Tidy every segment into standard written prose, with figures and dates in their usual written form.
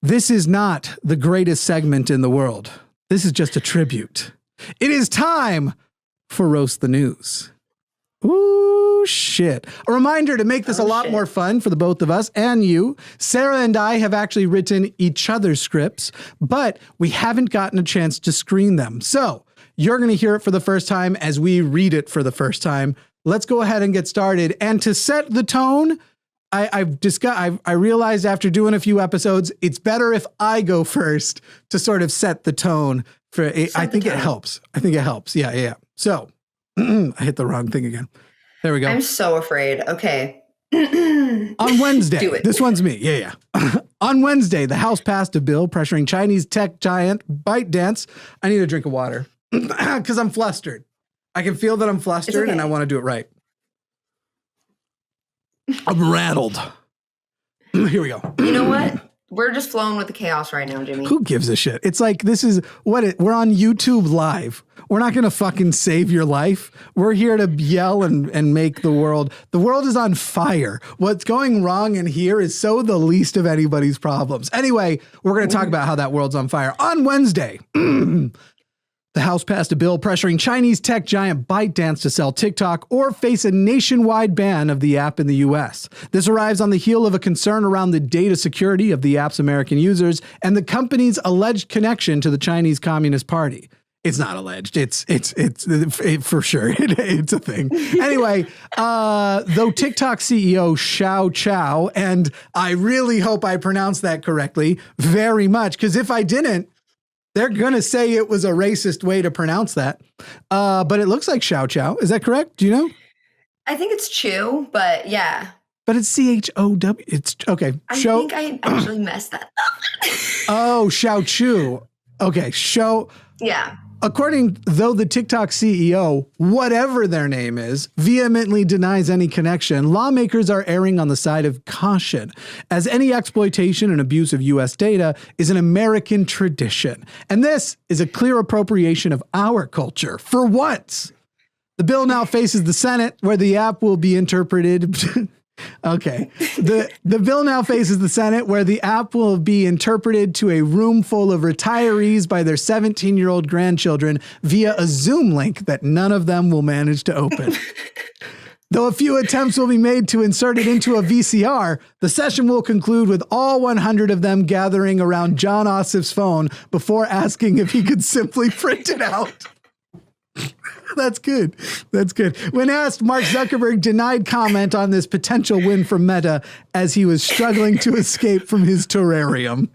This is not the greatest segment in the world. This is just a tribute. It is time for Roast the News. Ooh, shit. A reminder to make this a lot more fun for the both of us and you. Sarah and I have actually written each other's scripts, but we haven't gotten a chance to screen them. So you're going to hear it for the first time as we read it for the first time. Let's go ahead and get started. And to set the tone, I realized after doing a few episodes, it's better if I go first to sort of set the tone for it. I think it helps. Yeah. So I hit the wrong thing again. There we go. I'm so afraid. Okay. On Wednesday, Do it. This one's me. Yeah. On Wednesday, the House passed a bill pressuring Chinese tech giant ByteDance. I need a drink of water because I'm flustered. I can feel that I'm flustered and I want to do it right. I'm rattled. Here we go. You know what? We're just flowing with the chaos right now, Jimmy. Who gives a shit? It's like, this is we're on YouTube Live. We're not going to fucking save your life. We're here to yell and make the world is on fire. What's going wrong in here is so the least of anybody's problems. Anyway, we're going to talk about how that world's on fire. On Wednesday, the House passed a bill pressuring Chinese tech giant ByteDance to sell TikTok or face a nationwide ban of the app in the US. This arrives on the heel of a concern around the data security of the app's American users and the company's alleged connection to the Chinese Communist Party. It's not alleged. It's for sure. It's a thing. Anyway, though TikTok CEO Xiao Chow, and I really hope I pronounced that correctly very much, because if I didn't, they're going to say it was a racist way to pronounce that. But it looks like Xiao Chow. Is that correct? Do you know? I think it's Chew, but yeah. But it's CHOW. It's okay. I think I actually messed that up. Oh, Xiao Chu. Okay. Yeah. According, though the TikTok CEO, whatever their name is, vehemently denies any connection, lawmakers are erring on the side of caution, as any exploitation and abuse of U.S. data is an American tradition. And this is a clear appropriation of our culture, for once. The bill now faces the Senate, where the app will be interpreted... Okay. The bill now faces the Senate, where the app will be interpreted to a room full of retirees by their 17-year-old grandchildren via a Zoom link that none of them will manage to open. Though a few attempts will be made to insert it into a VCR, the session will conclude with all 100 of them gathering around John Ossoff's phone before asking if he could simply print it out. That's good. When asked, Mark Zuckerberg denied comment on this potential win for Meta as he was struggling to escape from his terrarium.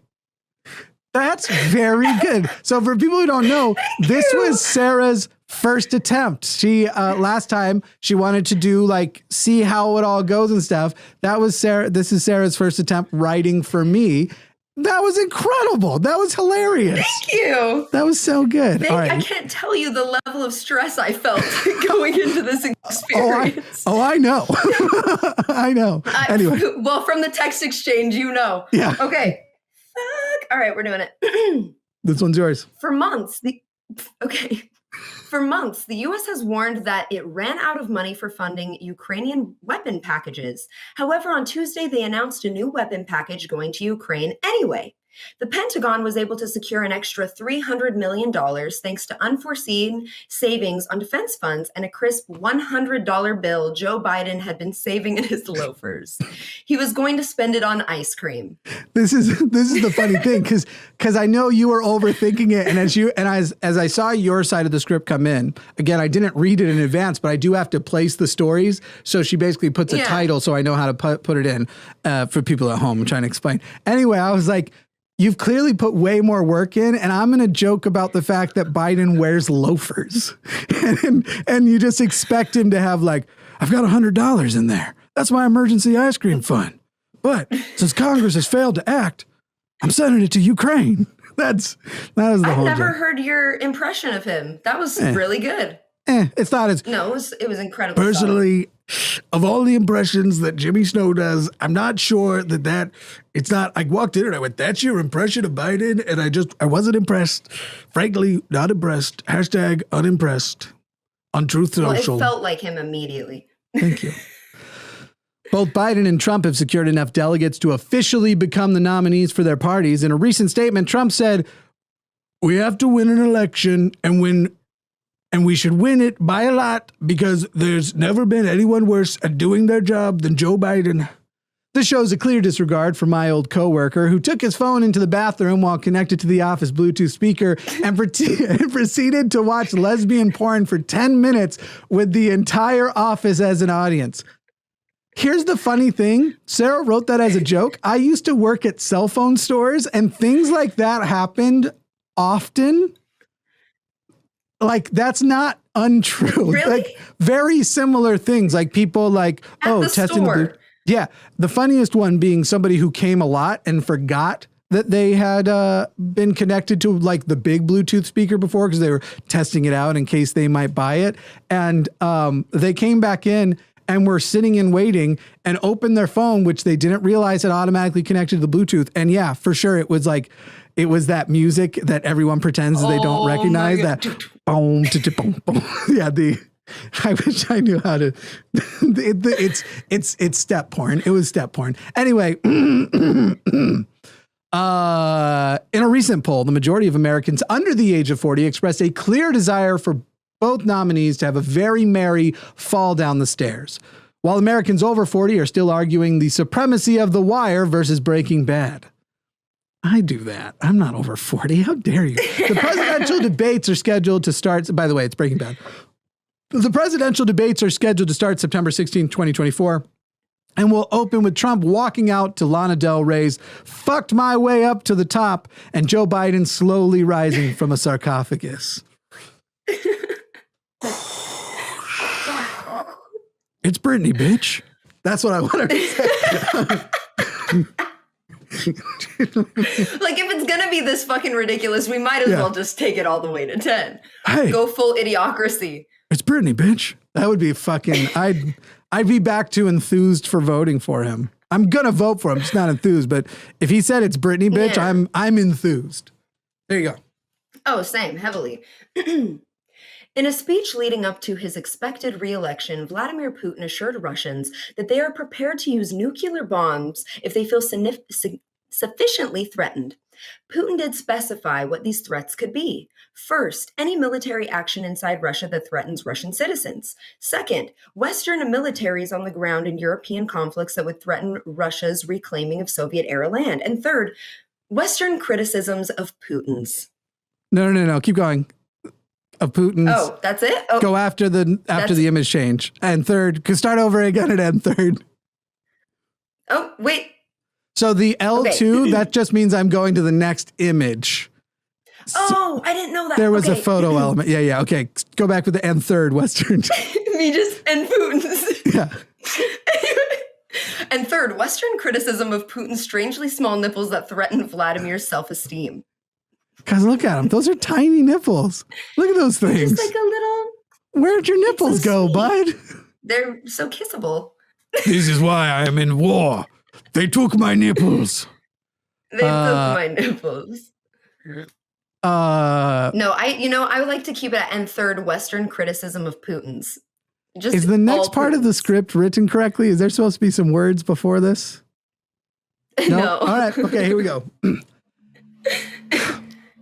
That's very good. So for people who don't know, this was Sarah's first attempt. She last time she wanted to do see how it all goes and stuff. That was Sarah. This is Sarah's first attempt writing for me. That was incredible. That was hilarious. Thank you. That was so good. All right. I can't tell you the level of stress I felt going into this experience. I know. I know. Anyway. Well, from the text exchange, you know. Yeah. Okay. Fuck. All right, we're doing it. This one's yours. For months, the U.S. has warned that it ran out of money for funding Ukrainian weapon packages. However, on Tuesday, they announced a new weapon package going to Ukraine anyway. The Pentagon was able to secure an extra $300 million thanks to unforeseen savings on defense funds and a crisp $100 bill Joe Biden had been saving in his loafers. He was going to spend it on ice cream. This is the funny thing, because I know you were overthinking it, and as I saw your side of the script come in, again, I didn't read it in advance, but I do have to place the stories. So she basically puts a title so I know how to put it in for people at home. I'm trying to explain. Anyway, I was like, you've clearly put way more work in, and I'm going to joke about the fact that Biden wears loafers. and you just expect him to have I've got $100 in there. That's my emergency ice cream fund. But since Congress has failed to act, I'm sending it to Ukraine. That was the whole I've never joke. heard your impression of him. That was really good. It's not as... No, it was incredible. Personally, of all the impressions that Jimmy Snow does, I'm not sure that it's not... I walked in and I went, that's your impression of Biden? And I wasn't impressed. Frankly, not impressed. # unimpressed on Truth Social. Well, it felt like him immediately. Thank you. Both Biden and Trump have secured enough delegates to officially become the nominees for their parties. In a recent statement, Trump said, "We have to win an election and we should win it by a lot because there's never been anyone worse at doing their job than Joe Biden." This shows a clear disregard for my old coworker who took his phone into the bathroom while connected to the office Bluetooth speaker and proceeded to watch lesbian porn for 10 minutes with the entire office as an audience. Here's the funny thing. Sarah wrote that as a joke. I used to work at cell phone stores and things like that happened often. Like, that's not untrue. Really? Like, very similar things. Like people like, testing the Bluetooth. Yeah. The funniest one being somebody who came a lot and forgot that they had been connected to like the big Bluetooth speaker before because they were testing it out in case they might buy it. And they came back in and were sitting and waiting and opened their phone, which they didn't realize had automatically connected to the Bluetooth. And yeah, for sure, it was that music that everyone pretends they don't recognize. That boom, boom, boom. Yeah, I wish I knew how to. It's step porn. It was step porn. Anyway, in a recent poll, the majority of Americans under the age of 40 expressed a clear desire for both nominees to have a very merry fall down the stairs, while Americans over 40 are still arguing the supremacy of The Wire versus Breaking Bad. I do that. I'm not over 40. How dare you? The presidential debates are scheduled to start. By the way, it's Breaking Bad. The presidential debates are scheduled to start September 16, 2024, and will open with Trump walking out to Lana Del Rey's "Fucked My Way Up to the Top" and Joe Biden slowly rising from a sarcophagus. It's Britney, bitch. That's what I want to say. Like, if it's gonna be this fucking ridiculous, we might as well just take it all the way to 10. Hey, go full idiocracy. It's Britney, bitch. That would be fucking. I'd be back to enthused for voting for him. I'm gonna vote for him. Just not enthused. But if he said it's Britney, bitch, yeah. I'm enthused. There you go. Oh, same, heavily. In a speech leading up to his expected re-election, Vladimir Putin assured Russians that they are prepared to use nuclear bombs if they feel sufficiently threatened. Putin did specify what these threats could be. First, any military action inside Russia that threatens Russian citizens. Second, Western militaries on the ground in European conflicts that would threaten Russia's reclaiming of Soviet-era land. And third, Western criticisms of Putin's. No. Keep going. Of Putin's. Oh, that's it? Oh, go after the image change. And third, could start over again and end third. Oh, wait. So the L2, okay. That just means I'm going to the next image. Oh, I didn't know that. There was a photo element. Yeah. Okay. Go back with the and third Western. Me just and Putin's. Yeah. And third, Western criticism of Putin's strangely small nipples that threaten Vladimir's self-esteem. Guys, look at them. Those are tiny nipples. Look at those things. Just like a little. Where'd your nipples go, bud? They're so kissable. This is why I am in war. They took my nipples. They took my nipples. No, I would like to keep it at and third Western criticism of Putin's. Just is the next part of the script written correctly? Is there supposed to be some words before this? No. All right. Okay, here we go.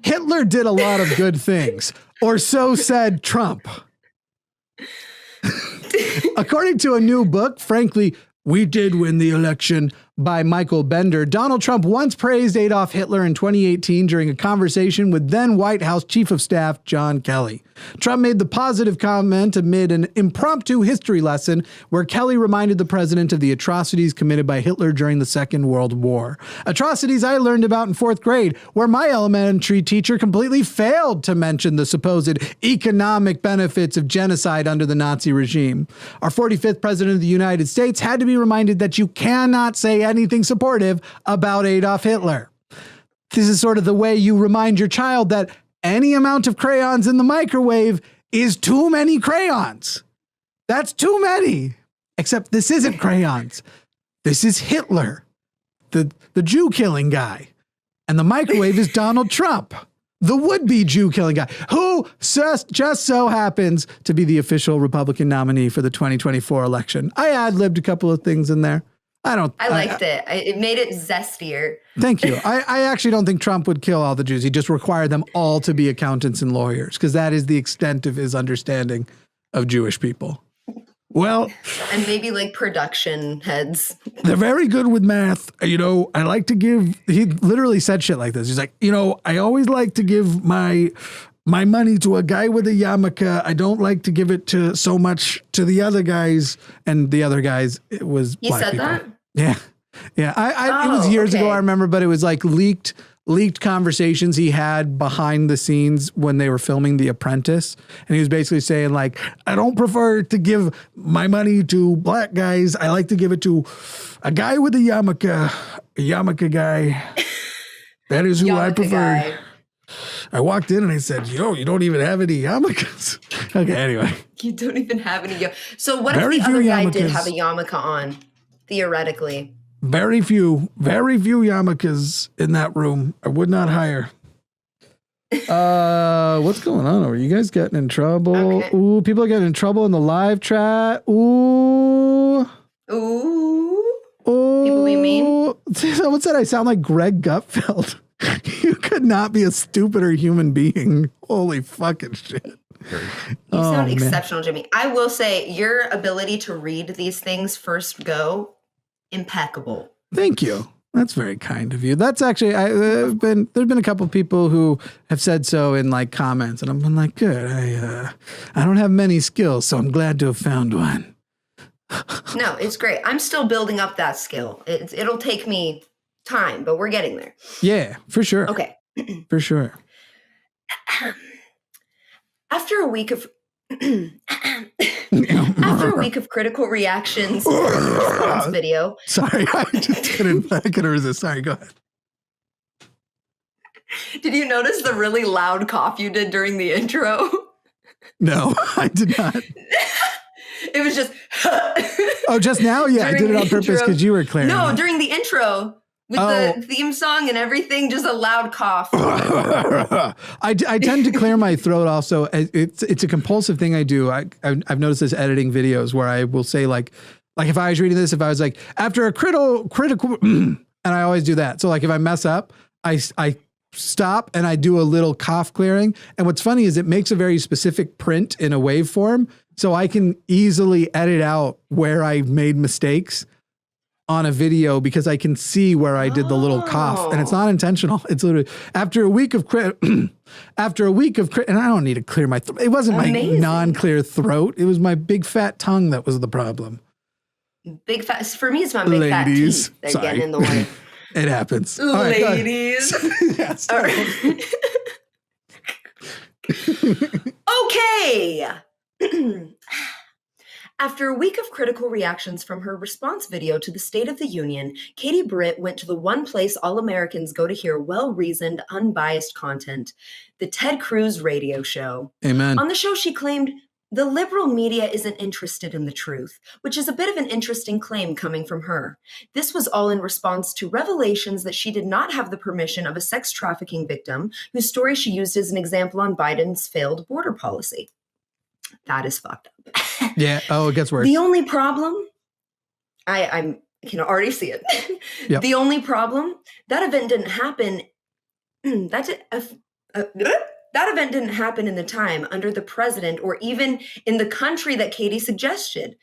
Hitler did a lot of good things, or so said Trump. According to a new book, frankly, We Did Win the Election by Michael Bender, Donald Trump once praised Adolf Hitler in 2018 during a conversation with then White House Chief of Staff John Kelly. Trump made the positive comment amid an impromptu history lesson where Kelly reminded the president of the atrocities committed by Hitler during the Second World War. Atrocities I learned about in fourth grade, where my elementary teacher completely failed to mention the supposed economic benefits of genocide under the Nazi regime. Our 45th president of the United States had to be reminded that you cannot say anything supportive about Adolf Hitler. This is sort of the way you remind your child that any amount of crayons in the microwave is too many crayons. That's too many. Except this isn't crayons. This is Hitler, the Jew killing guy. And the microwave is Donald Trump, the would-be Jew killing guy, who just so happens to be the official Republican nominee for the 2024 election. I ad-libbed a couple of things in there. I don't. I liked it. It made it zestier. Thank you. I actually don't think Trump would kill all the Jews. He just required them all to be accountants and lawyers because that is the extent of his understanding of Jewish people. Well, and maybe like production heads. They're very good with math. You know, I like to give, he literally said shit like this. He's like, you know, I always like to give my money to a guy with a yarmulke. I don't like to give it to so much to the other guys. And the other guys, it was He black said people. that? Yeah. Yeah. It was years ago, I remember, but it was like leaked conversations he had behind the scenes when they were filming The Apprentice. And he was basically saying like, I don't prefer to give my money to black guys. I like to give it to a guy with a yarmulke guy. That is who I prefer. Guy. I walked in and I said, yo, you don't even have any yarmulkes. Okay, anyway. You don't even have any. So what if the other guy did have a yarmulke on, theoretically? Very few yarmulkes in that room. I would not hire. What's going on? Are you guys getting in trouble? Okay. Ooh, people are getting in trouble in the live chat. Ooh. People be mean? Someone said I sound like Greg Gutfeld. You could not be a stupider human being. Holy fucking shit. You sound exceptional, Jimmy. I will say your ability to read these things first go, impeccable. Thank you. That's very kind of you. That's actually, there's been a couple people who have said so in like comments, and I've been like, good. I don't have many skills, so I'm glad to have found one. No, it's great. I'm still building up that skill. It'll take me time, but we're getting there. Yeah, for sure. Okay. For sure. After a week of critical reactions to the response video. Sorry, I couldn't resist. Sorry, go ahead. Did you notice the really loud cough you did during the intro? No, I did not. It was just Oh, just now? Yeah, I did it on purpose because you were clearing. No, during the intro. With the theme song and everything, just a loud cough. I tend to clear my throat also. It's a compulsive thing I do. I've noticed this editing videos where I will say like if I was reading this, if I was like, after a critical, and I always do that. So like if I mess up, I stop and I do a little cough clearing. And what's funny is it makes a very specific print in a waveform. So I can easily edit out where I made mistakes on a video because I can see where I did the little cough, and it's not intentional. It's literally after a week of and I don't need to clear my throat. It wasn't my non-clear throat. It was my big fat tongue that was the problem. Big fat, for me, it's my big fat teeth that get in the way. It happens. Ladies. Yes. All right. Okay. After a week of critical reactions from her response video to the State of the Union, Katie Britt went to the one place all Americans go to hear well-reasoned, unbiased content, the Ted Cruz radio show. Amen. On the show, she claimed, the liberal media isn't interested in the truth, which is a bit of an interesting claim coming from her. This was all in response to revelations that she did not have the permission of a sex trafficking victim, whose story she used as an example on Biden's failed border policy. That is fucked up. Yeah. Oh, it gets worse. The only problem, I can already see it. Yep. The only problem, that event didn't happen. That event didn't happen in the time under the president or even in the country that Katie suggested.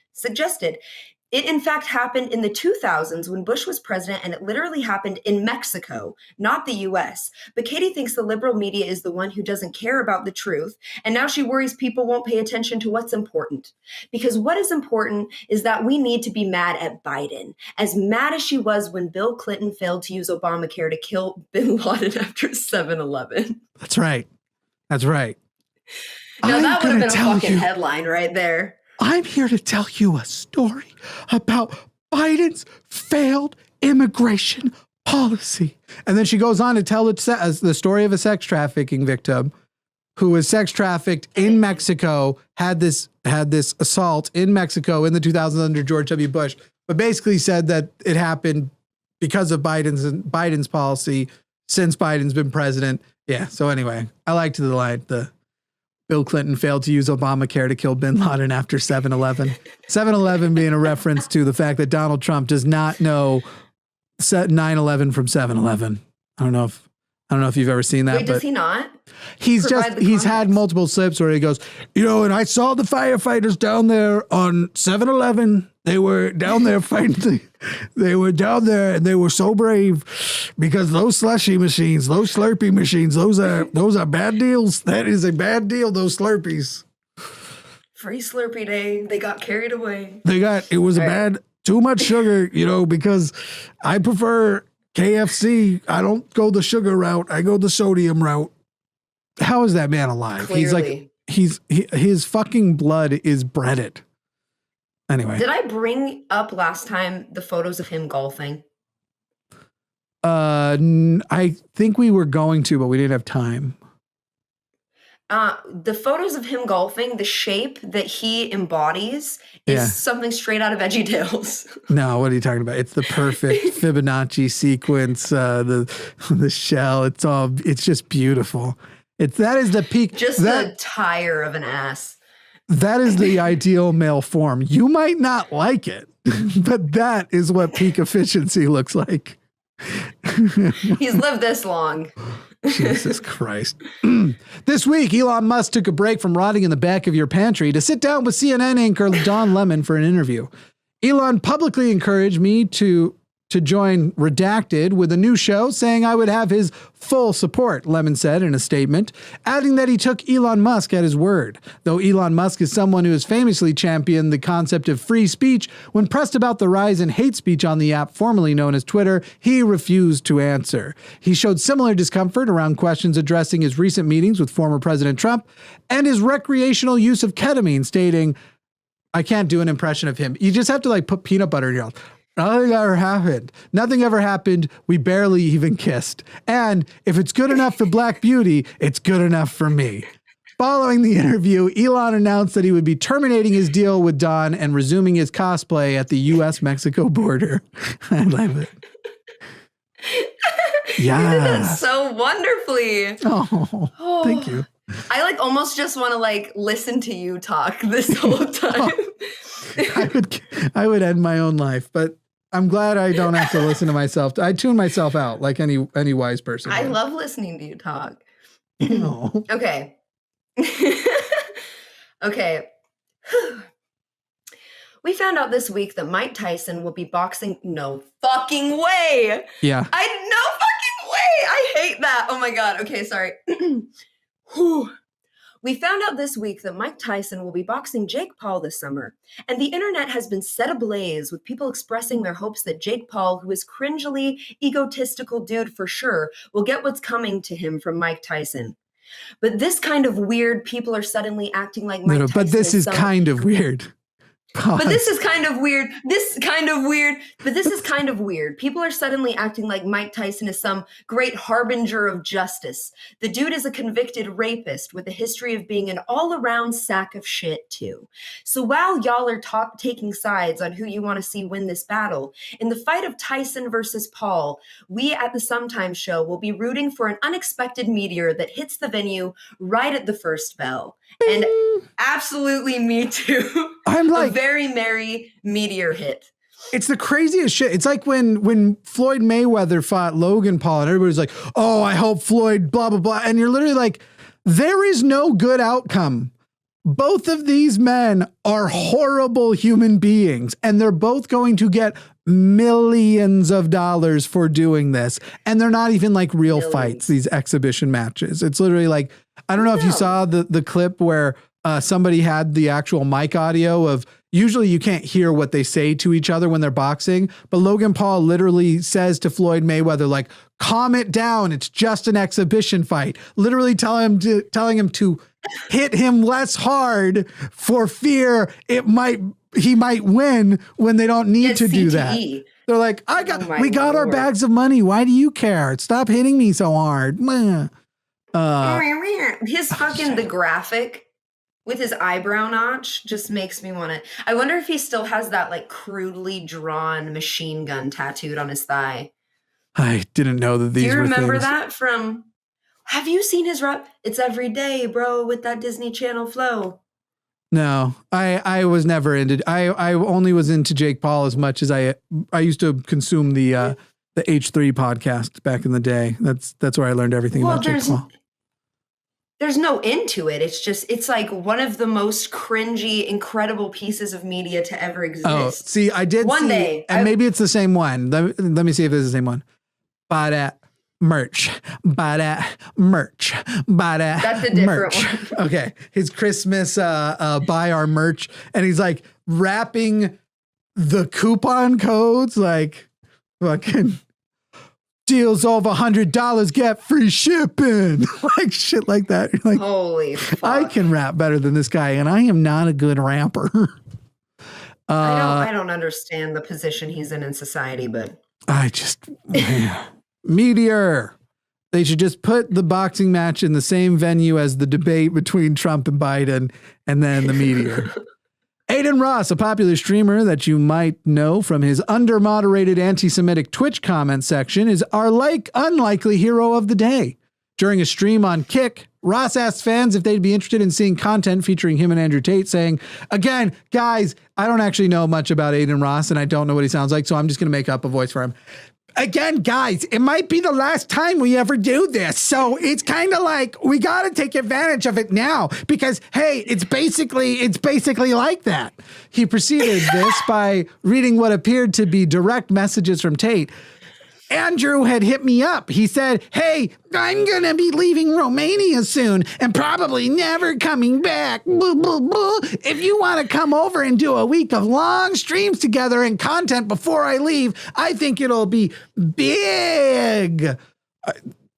It, in fact, happened in the 2000s when Bush was president, and it literally happened in Mexico, not the U.S. But Katie thinks the liberal media is the one who doesn't care about the truth, and now she worries people won't pay attention to what's important. Because what is important is that we need to be mad at Biden, as mad as she was when Bill Clinton failed to use Obamacare to kill bin Laden after 7/11. That's right. That's right. Now, that would have been a fucking headline right there. I'm here to tell you a story about Biden's failed immigration policy. And then she goes on to tell the story of a sex trafficking victim who was sex trafficked in Mexico, had this assault in Mexico in the 2000s under George W. Bush, but basically said that it happened because of Biden's policy since Biden's been president. Yeah. So anyway, I liked the line, Bill Clinton failed to use Obamacare to kill bin Laden after 7/11. 7/11 being a reference to the fact that Donald Trump does not know 9/11 from 7/11. I don't know if you've ever seen that. Wait, does he not? He's had multiple slips where he goes, and I saw the firefighters down there on 7/11. They were down there fighting. They were down there and they were so brave because those slushy machines, those Slurpee machines, those are bad deals. That is a bad deal, those Slurpees. Free Slurpee day. They got carried away. Too much sugar, because I prefer KFC. I don't go the sugar route. I go the sodium route. How is that man alive? Clearly. His fucking blood is breaded. Anyway. Did I bring up last time the photos of him golfing? I think we were going to, but we didn't have time. The photos of him golfing, the shape that he embodies is something straight out of VeggieTales. No, what are you talking about? It's the perfect Fibonacci sequence, the shell. It's just beautiful. That is the peak. Just the tire of an ass. That is the ideal male form. You might not like it, but that is what peak efficiency looks like. He's lived this long. Jesus Christ. This week, Elon Musk took a break from rotting in the back of your pantry to sit down with CNN anchor Don Lemon for an interview. Elon publicly encouraged me to join Redacted with a new show, saying I would have his full support, Lemon said in a statement, adding that he took Elon Musk at his word. Though Elon Musk is someone who has famously championed the concept of free speech, when pressed about the rise in hate speech on the app formerly known as Twitter, he refused to answer. He showed similar discomfort around questions addressing his recent meetings with former President Trump and his recreational use of ketamine, stating, I can't do an impression of him. You just have to put peanut butter in your mouth. Nothing ever happened. Nothing ever happened. We barely even kissed. And if it's good enough for Black Beauty, it's good enough for me. Following the interview, Elon announced that he would be terminating his deal with Don and resuming his cosplay at the U.S.-Mexico border. I love it. Yeah. You did that so wonderfully. Oh, thank you. I almost just want to listen to you talk this whole time. I would end my own life, but I'm glad I don't have to listen to myself. I tune myself out like any wise person. I love listening to you talk. No. Okay. Okay. We found out this week that Mike Tyson will be boxing. No fucking way. Yeah. No fucking way. I hate that. Oh my God. Okay, sorry. We found out this week that Mike Tyson will be boxing Jake Paul this summer, and the internet has been set ablaze with people expressing their hopes that Jake Paul, who is cringily egotistical dude for sure, will get what's coming to him from Mike Tyson. But this kind of weird, people are suddenly acting like Mike Tyson. But this is kind of weird. But this is kind of weird. But this is kind of weird. People are suddenly acting like Mike Tyson is some great harbinger of justice. The dude is a convicted rapist with a history of being an all-around sack of shit, too. So while y'all are taking sides on who you want to see win this battle, in the fight of Tyson versus Paul, we at the Sometimes Show will be rooting for an unexpected meteor that hits the venue right at the first bell. And absolutely me too. I'm like, a very merry meteor hit. It's the craziest shit. It's like when Floyd Mayweather fought Logan Paul and everybody's like, oh, I hope Floyd, blah, blah, blah. And you're literally like, there is no good outcome. Both of these men are horrible human beings, and they're both going to get millions of dollars for doing this. And they're not even real fights, these exhibition matches. It's literally like, I don't know if you saw the clip where somebody had the actual mic audio of, usually you can't hear what they say to each other when they're boxing, but Logan Paul literally says to Floyd Mayweather, calm it down. It's just an exhibition fight. Literally telling him to hit him less hard for fear he might win when they don't need to do that. They're like, we got our bags of money. Why do you care? Stop hitting me so hard. His the graphic with his eyebrow notch just makes me want to. I wonder if he still has that crudely drawn machine gun tattooed on his thigh. I didn't know that these were things. Do you remember that from? Have you seen his rap? It's every day, bro, with that Disney Channel flow. No, I was never into. I only was into Jake Paul as much as I used to consume the H3 podcast back in the day. That's where I learned everything about Jake Paul. There's no into it. It's like one of the most cringy, incredible pieces of media to ever exist. Oh, see, I did one day, and maybe it's the same one. Let me see if it's the same one. Merch. That's a different one. Okay. His Christmas buy our merch. And he's like wrapping the coupon codes like fucking deals over $100, get free shipping. Like shit like that. You're like, holy fuck. I can rap better than this guy, and I am not a good rapper. I don't understand the position he's in society, but man. Meteor. They should just put the boxing match in the same venue as the debate between Trump and Biden, and then the Meteor. Aiden Ross, a popular streamer that you might know from his under-moderated anti-Semitic Twitch comment section, is our unlikely hero of the day. During a stream on Kick, Ross asked fans if they'd be interested in seeing content featuring him and Andrew Tate, saying, again, guys, I don't actually know much about Aiden Ross, and I don't know what he sounds like, so I'm just going to make up a voice for him. Again, guys, it might be the last time we ever do this. So it's kind of like we got to take advantage of it now because, hey, it's basically like that. He preceded this by reading what appeared to be direct messages from Tate. Andrew had hit me up. He said, hey, I'm going to be leaving Romania soon and probably never coming back. Blah, blah, blah. If you want to come over and do a week of long streams together and content before I leave, I think it'll be big.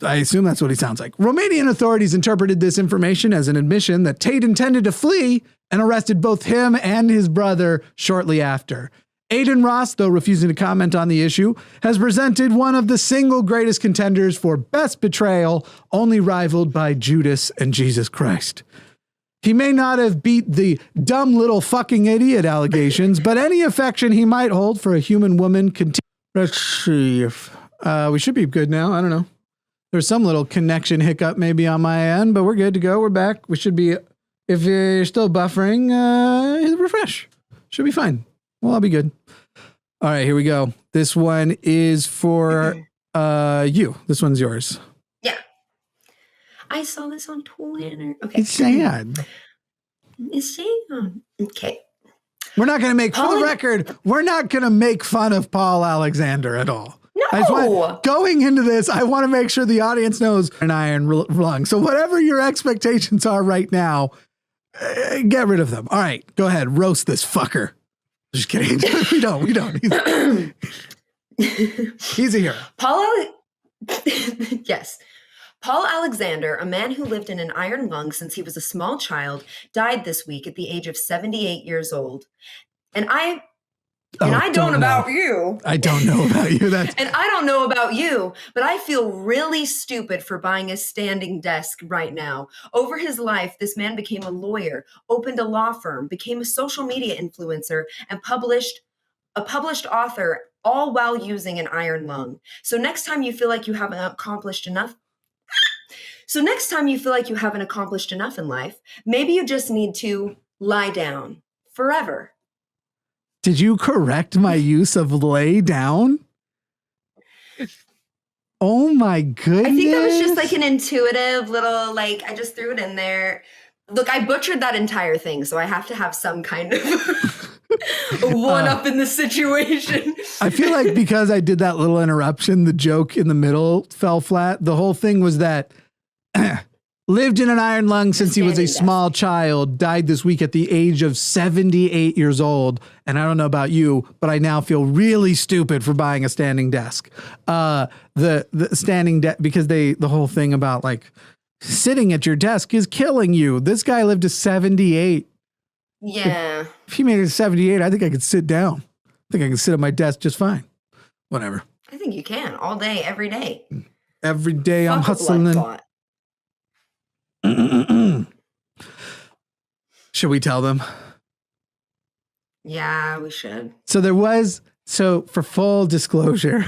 I assume that's what he sounds like. Romanian authorities interpreted this information as an admission that Tate intended to flee and arrested both him and his brother shortly after. Aiden Ross, though refusing to comment on the issue, has presented one of the single greatest contenders for best betrayal, only rivaled by Judas and Jesus Christ. He may not have beat the dumb little fucking idiot allegations, but any affection he might hold for a human woman continues. Let's see if we should be good now. I don't know. There's some little connection hiccup maybe on my end, but we're good to go. We're back. We should be, if you're still buffering, refresh. Should be fine. Well, I'll be good. All right, here we go. This one is for you. This one's yours. Yeah. I saw this on Twitter. Okay. It's sad. It's sad. Okay. We're not going to make, for the record, we're not going to make fun of Paul Alexander at all. No. Going into this, I want to make sure the audience knows an iron lung. So whatever your expectations are right now, get rid of them. All right, go ahead. Roast this fucker. Just kidding. We don't. He's a hero. Yes. Paul Alexander, a man who lived in an iron lung since he was a small child, died this week at the age of 78 years old. And I don't know about you. I don't know about you. And I don't know about you, but I feel really stupid for buying a standing desk right now. Over his life, this man became a lawyer, opened a law firm, became a social media influencer, and a published author, all while using an iron lung. So next time you feel like you haven't accomplished enough in life, maybe you just need to lie down forever. Did you correct my use of lay down? Oh my goodness. I think that was just like an intuitive little, I just threw it in there. Look, I butchered that entire thing, so I have to have some kind of one up in the situation. I feel like because I did that little interruption, the joke in the middle fell flat. The whole thing was that lived in an iron lung since he was a small child, died this week at the age of 78 years old. And I don't know about you, but I now feel really stupid for buying a standing desk. The standing desk, because the whole thing about sitting at your desk is killing you. This guy lived to 78. Yeah. If he made it to 78, I think I could sit down. I think I can sit at my desk just fine. Whatever. I think you can all day, every day. Every day I'm hustling. Should we tell them? Yeah, we should. So for full disclosure,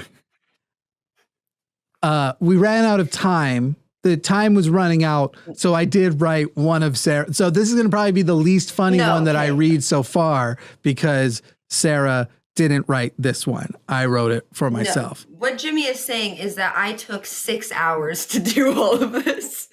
we ran out of time the time was running out, so I did write one of Sarah. So this is going to probably be the least funny one that I read so far because Sarah didn't write this one. I wrote it for myself. No. What Jimmy is saying is that I took 6 hours to do all of this,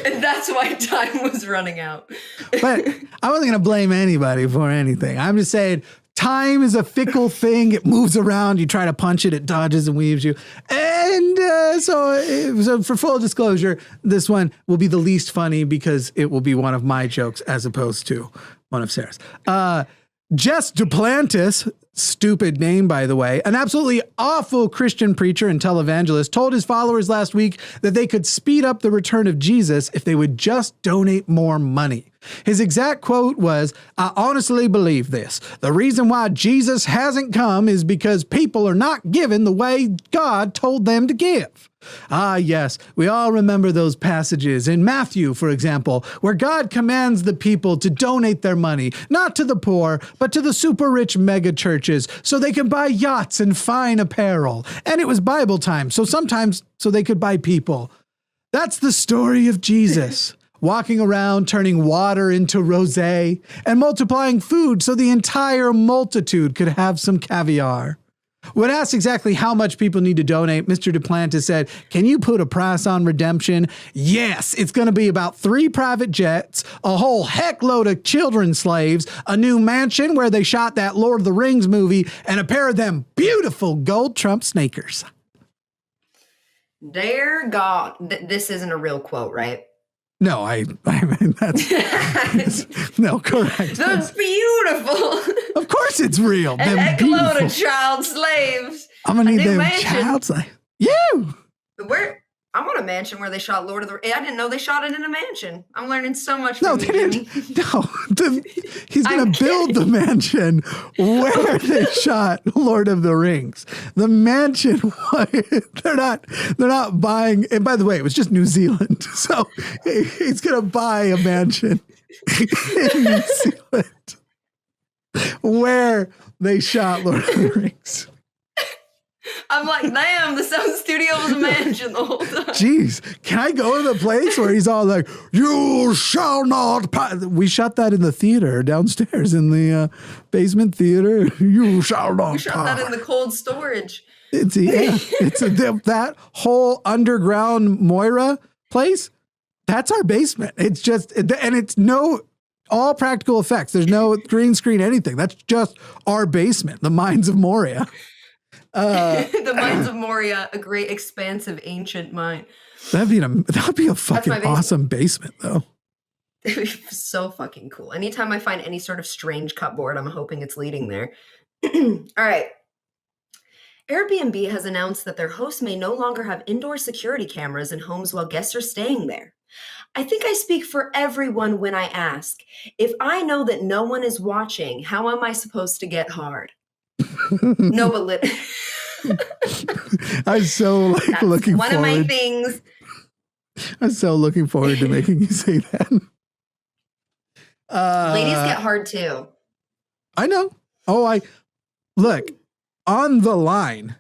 and that's why time was running out. But I wasn't going to blame anybody for anything. I'm just saying time is a fickle thing. It moves around. You try to punch it, it dodges and weaves you. And so for full disclosure, this one will be the least funny because it will be one of my jokes as opposed to one of Sarah's. Jess Duplantis, stupid name, by the way, an absolutely awful Christian preacher and televangelist, told his followers last week that they could speed up the return of Jesus if they would just donate more money. His exact quote was, "I honestly believe this. The reason why Jesus hasn't come is because people are not giving the way God told them to give." Ah, yes, we all remember those passages in Matthew, for example, where God commands the people to donate their money, not to the poor, but to the super rich mega churches so they can buy yachts and fine apparel. And it was Bible time, so sometimes so they could buy people. That's the story of Jesus. Walking around, turning water into rosé, and multiplying food so the entire multitude could have some caviar. When asked exactly how much people need to donate, Mr. Duplantis said, "Can you put a price on redemption? Yes, it's going to be about 3 private jets, a whole heck load of children slaves, a new mansion where they shot that Lord of the Rings movie, and a pair of them beautiful gold Trump sneakers." Dear God, this isn't a real quote, right? No, I mean, that's no, correct. That's beautiful. Of course it's real. An heck load of child slaves. I'm going to need them child slaves. You! I want a mansion where they shot Lord of the Rings. I didn't know they shot it in a mansion. I'm learning so much No, from they you, didn't. Jimmy. No, he's going to build the mansion where they shot Lord of the Rings. The mansion, they're not buying. And by the way, it was just New Zealand. So he's going to buy a mansion in New Zealand where they shot Lord of the Rings. I'm like, damn, the sound studio was a mansion the whole time. Jeez, can I go to the place where he's all like, "You shall not pass"? We shot that in the theater downstairs in the basement theater. You shall not. We shot that in the cold storage. It's that whole underground Moira place. That's our basement. It's just, and it's no all practical effects. There's no green screen, anything. That's just our basement, the Mines of Moria. The Mines of Moria, a great expansive ancient mine. That'd be a fucking awesome basement, though. It'd be so fucking cool. Anytime I find any sort of strange cupboard, I'm hoping it's leading there. All right. Airbnb has announced that their hosts may no longer have indoor security cameras in homes while guests are staying there. I think I speak for everyone when I ask, if I know that no one is watching, how am I supposed to get hard? No, but I'm so looking forward. One of my things. I'm so looking forward to making you say that. Ladies get hard too. I know. Look, on the line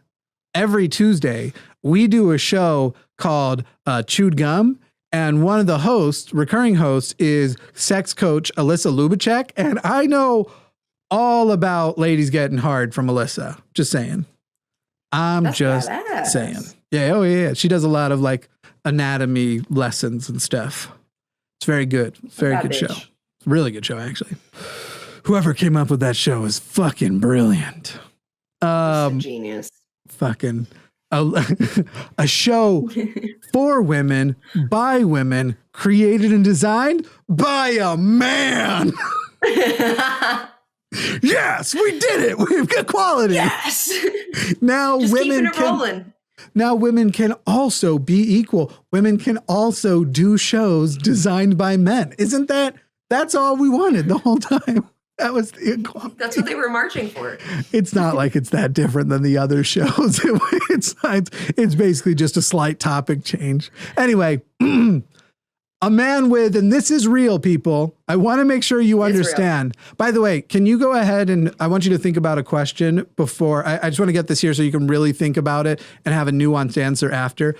every Tuesday, we do a show called Chewed Gum. And one of the hosts, recurring hosts, is sex coach Alyssa Lubacek. And I know all about ladies getting hard from Alyssa. Just saying. That's just badass. Saying. Yeah. Oh, yeah. She does a lot of anatomy lessons and stuff. It's very good. Very good show. Really good show, actually. Whoever came up with that show is fucking brilliant. Genius. Fucking a show for women, by women, created and designed by a man. Yes, we did it. We've got quality. Yes. Now just women keeping it rolling. Now women can also be equal. Women can also do shows designed by men. Isn't that's all we wanted the whole time? That was the equality. That's what they were marching for. It's not like it's that different than the other shows. It's basically just a slight topic change. Anyway, a man with, and this is real, people. I want to make sure you understand. By the way, can you go ahead and I want you to think about a question before. I just want to get this here so you can really think about it and have a nuanced answer after.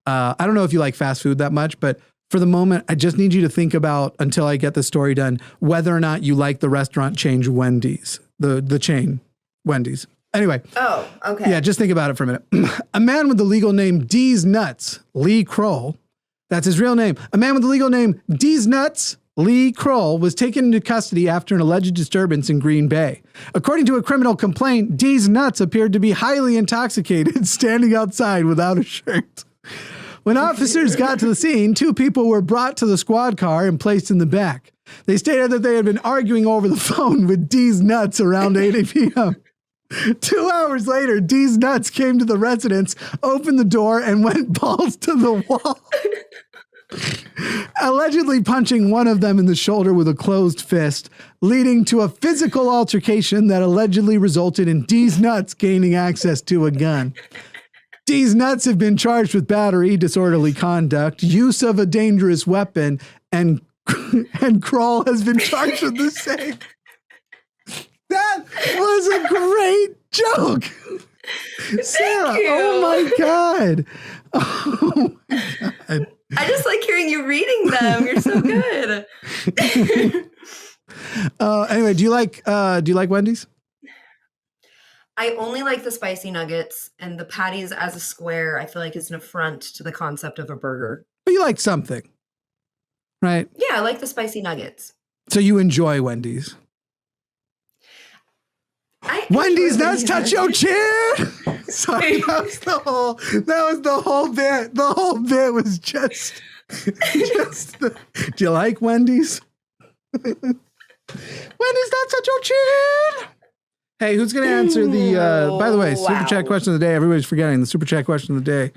I don't know if you like fast food that much, but for the moment, I just need you to think about, until I get the story done, whether or not you like the restaurant chain Wendys, the chain Wendys. Anyway. Oh, okay. Yeah, just think about it for a minute. A man with the legal name D's Nuts, Lee Kroll, that's his real name. A man with the legal name D's Nuts, Lee Kroll, was taken into custody after an alleged disturbance in Green Bay. According to a criminal complaint, D's Nuts appeared to be highly intoxicated, standing outside without a shirt. When officers got to the scene, 2 people were brought to the squad car and placed in the back. They stated that they had been arguing over the phone with D's Nuts around 8 p.m. 2 hours later, D's Nuts came to the residence, opened the door, and went balls to the wall, allegedly punching one of them in the shoulder with a closed fist, leading to a physical altercation that allegedly resulted in D's Nuts gaining access to a gun. D's Nuts have been charged with battery, disorderly conduct, use of a dangerous weapon, and Kroll has been charged with the same. That was a great joke. Sarah, oh my God. Oh my God. I just like hearing you reading them. You're so good. Anyway, do you like Wendy's? I only like the spicy nuggets, and the patties as a square, I feel like is an affront to the concept of a burger. But you like something, right? Yeah, I like the spicy nuggets. So you enjoy Wendy's. Wendy's nuts touch your chin. Sorry, that was the whole bit. The whole bit was just do you like Wendy's? Wendy's nuts touch your chin. Hey, who's going to answer the, by the way, super chat question of the day. Everybody's forgetting the super chat question of the day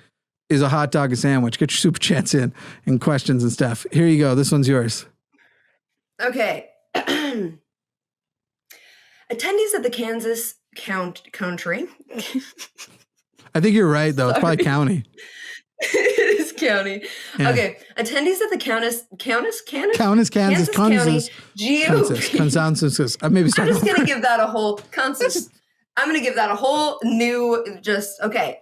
is a hot dog, a sandwich. Get your super chats in and questions and stuff. Here you go. This one's yours. Okay. Attendees at the Kansas country. I think you're right, though. It's probably county. It is county. Yeah. Okay. Attendees at the Kansas County. Consensus. Maybe start. I'm just going to give that a whole consensus. I'm going to give that a whole new, just, okay.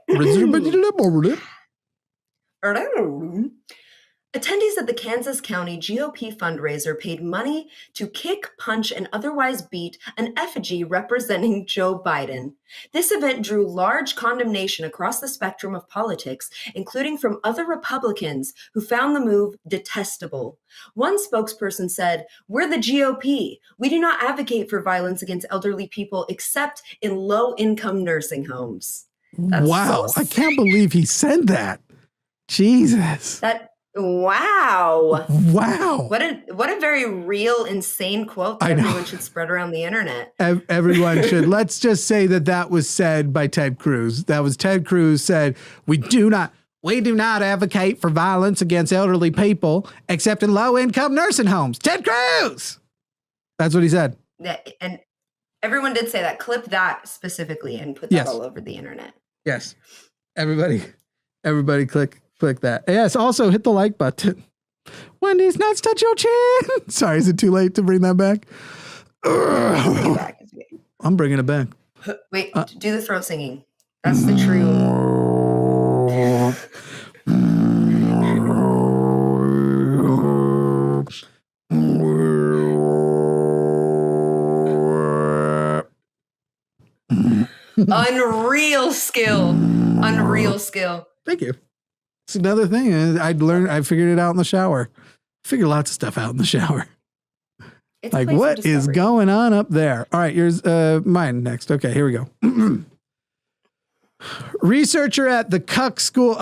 Attendees at the Kansas County GOP fundraiser paid money to kick, punch, and otherwise beat an effigy representing Joe Biden. This event drew large condemnation across the spectrum of politics, including from other Republicans who found the move detestable. One spokesperson said, "We're the GOP. We do not advocate for violence against elderly people except in low-income nursing homes." That's wow. I can't believe he said that. Jesus. Wow. Wow. What a very real, insane quote that everyone should spread around the internet. Everyone should. Let's just say that was said by Ted Cruz. That was Ted Cruz said, we do not advocate for violence against elderly people except in low-income nursing homes. Ted Cruz. That's what he said. And everyone did say that. Clip that specifically and put that all over the internet. Yes. Everybody click that. Yes, also hit the like button. Wendy's nuts touch your chin. Sorry, is it too late to bring that back? I'm bringing it back. Wait, do the throat singing. That's the true. Unreal skill. Thank you. It's another thing I figured it out in the shower. I figured lots of stuff out in the shower. It's like, what is going on up there? All right, here's mine next. Okay, here we go. Researchers at the Keck School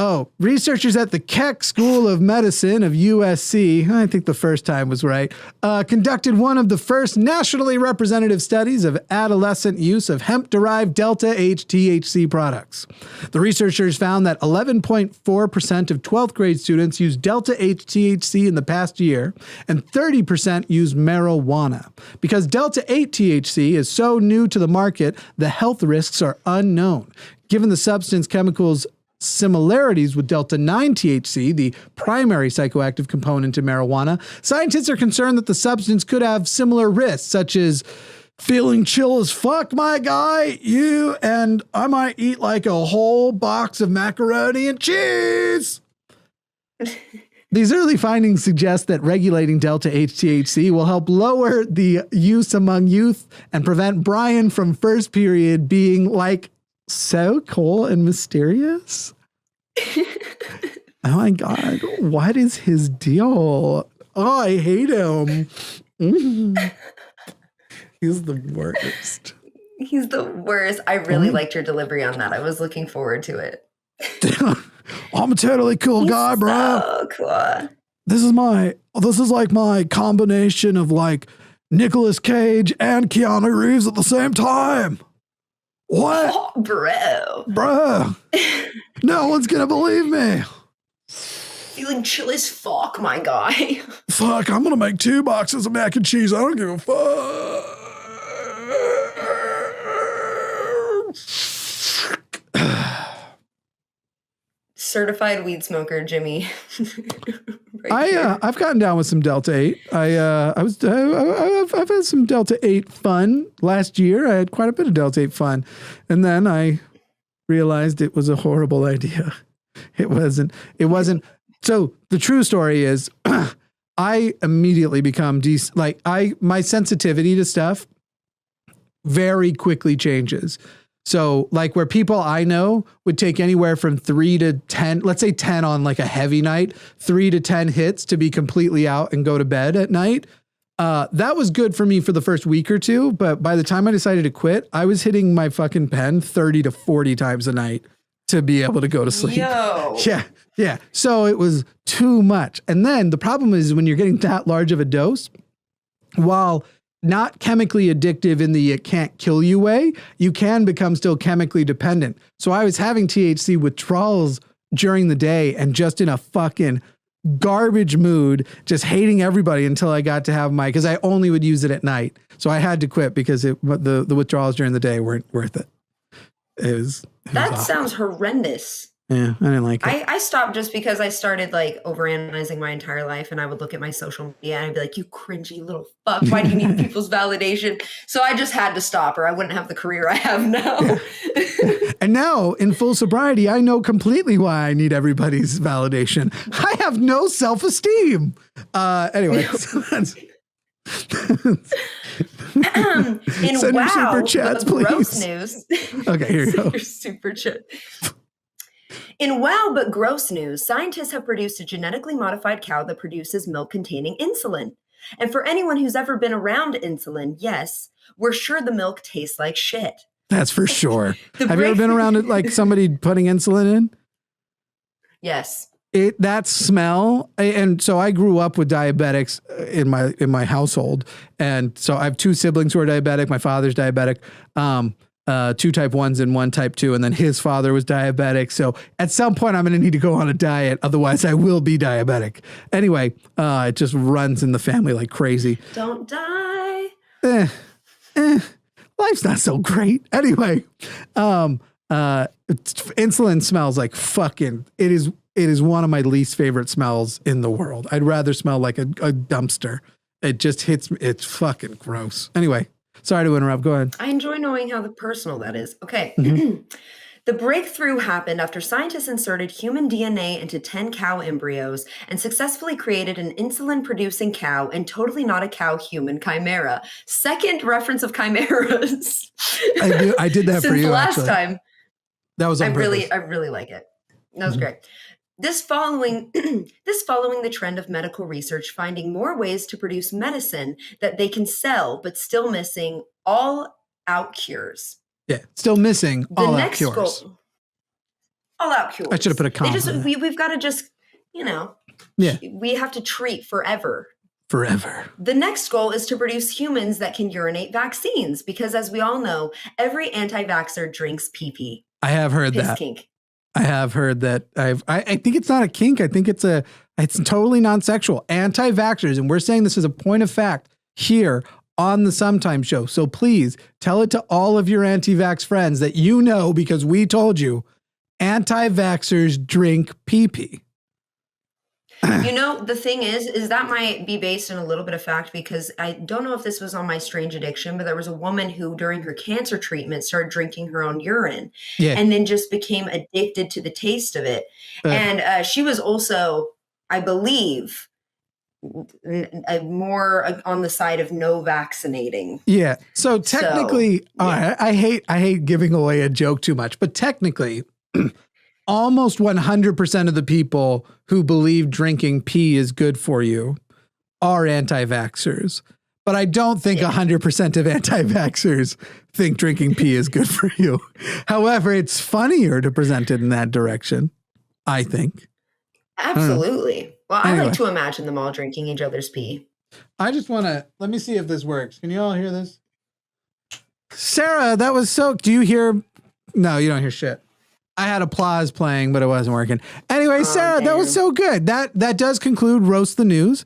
of Medicine of USC, I think the first time was right, conducted one of the first nationally representative studies of adolescent use of hemp-derived Delta H THC products. The researchers found that 11.4% of 12th grade students used Delta H THC in the past year, and 30% used marijuana. Because Delta 8 THC is so new to the market, the health risks are unknown. Given the substance chemicals' similarities with Delta 9 THC, the primary psychoactive component in marijuana, scientists are concerned that the substance could have similar risks, such as feeling chill as fuck, my guy, and I might eat like a whole box of macaroni and cheese. These early findings suggest that regulating Delta H THC will help lower the use among youth and prevent Brian from first period being like so cool and mysterious. Oh my God. What is his deal? Oh, I hate him. He's the worst. He's the worst. I really liked your delivery on that. I was looking forward to it. I'm a totally cool guy, bro. So cool. This is like my combination of like Nicolas Cage and Keanu Reeves at the same time. What? Oh, bro. Bro. No one's gonna believe me. Feeling chill as fuck, my guy. Fuck, I'm gonna make 2 boxes of mac and cheese. I don't give a fuck. Certified weed smoker, Jimmy. I've gotten down with some Delta 8. I've had some Delta 8 fun last year. I had quite a bit of Delta 8 fun, and then I realized it was a horrible idea. It wasn't. So the true story is, I immediately become my sensitivity to stuff very quickly changes. So like where people I know would take anywhere from 3 to 10, let's say 10 on like a heavy night, 3 to 10 hits to be completely out and go to bed at night. That was good for me for the first week or two. But by the time I decided to quit, I was hitting my fucking pen 30 to 40 times a night to be able to go to sleep. Yo. Yeah. So it was too much. And then the problem is when you're getting that large of a dose, while not chemically addictive in the it can't kill you way, you can become still chemically dependent. So I was having THC withdrawals during the day and just in a fucking garbage mood, just hating everybody until I got to have because I only would use it at night. So I had to quit because the withdrawals during the day weren't worth it. That sounds horrendous. Yeah, I didn't like it. I stopped just because I started like overanalyzing my entire life, and I would look at my social media and I'd be like, you cringy little fuck, why do you need people's validation? So I just had to stop or I wouldn't have the career I have now. Yeah. And now in full sobriety, I know completely why I need everybody's validation. I have no self-esteem. Anyway. In Send your wow, super chats, please. Gross news. Okay, here you go. Your super chat. In wow but gross news, scientists have produced a genetically modified cow that produces milk containing insulin. And for anyone who's ever been around insulin, yes, we're sure the milk tastes like shit. That's for sure. Have you ever been around it like somebody putting insulin in? Yes. That smell, and so I grew up with diabetics in my household, and so I have 2 siblings who are diabetic. My father's diabetic, 2 type 1s and 1 type 2, and then his father was diabetic. So at some point, I'm going to need to go on a diet, otherwise I will be diabetic. Anyway, it just runs in the family like crazy. Don't die. Life's not so great. Anyway, insulin smells like fucking. It is one of my least favorite smells in the world. I'd rather smell like a dumpster. It just hits me. It's fucking gross. Anyway, sorry to interrupt. Go ahead. I enjoy knowing how personal that is. Okay. Mm-hmm. The breakthrough happened after scientists inserted human DNA into 10 cow embryos and successfully created an insulin-producing cow and totally not a cow-human chimera. Second reference of chimeras. I did that for you last actually. time. That was on purpose. I really like it. That was great. This following the trend of medical research finding more ways to produce medicine that they can sell, but still missing all out cures. Yeah, still missing all out cures. All out cures. I should have put a comma. We've got to just, we have to treat forever. Forever. The next goal is to produce humans that can urinate vaccines, because as we all know, every anti-vaxxer drinks pee. I have heard Piss that. Kink. I have heard that. I think it's not a kink. I think it's totally non-sexual. Anti-vaxxers, and we're saying this as a point of fact here on the Sometime Show. So please tell it to all of your anti-vax friends that you know, because we told you, anti-vaxxers drink pee. The thing is that might be based in a little bit of fact, because I don't know if this was on My Strange Addiction, but there was a woman who during her cancer treatment started drinking her own urine and then just became addicted to the taste of it. And she was also I believe, more on the side of no vaccinating. Yeah. So technically, I hate giving away a joke too much, but technically, almost 100% of the people who believe drinking pee is good for you are anti-vaxxers. But I don't think 100% of anti-vaxxers think drinking pee is good for you. However, it's funnier to present it in that direction, I think. Absolutely. Well, I Anyway. like to imagine them all drinking each other's pee. I just want to, let me see if this works. Can you all hear this? Sarah, that was so, do you hear? No, you don't hear shit. I had applause playing, but it wasn't working. Anyway, Sarah, that was so good. That does conclude Roast the News.